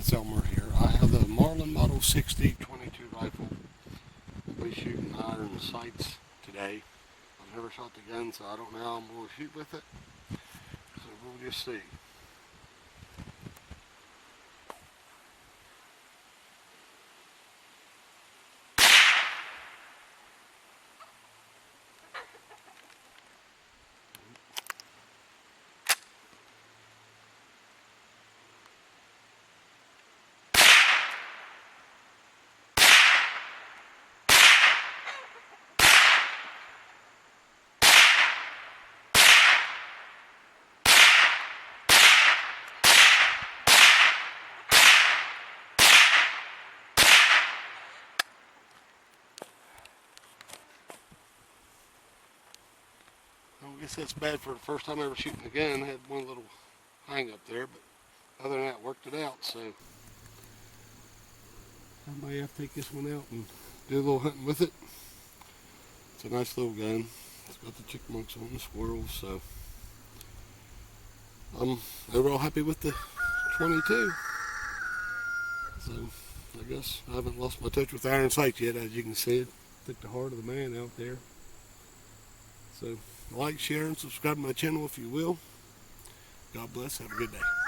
it's Elmer here. I have the Marlin Model 60 22 rifle. I'll be shooting iron sights today. I've never shot the gun, so I don't know how I'm going to shoot with it. So we'll just see. I guess that's bad for the first time ever shooting a gun. I had one little hang up there, but other than that, worked it out. So I may have to take this one out and do a little hunting with it. It's a nice little gun. It's got the chipmunks on the squirrels, so I'm overall happy with the 22. So I guess I haven't lost my touch with iron sights yet, as you can see. It took the heart of the man out there. So like, share, and subscribe to my channel if you will. God bless. Have a good day.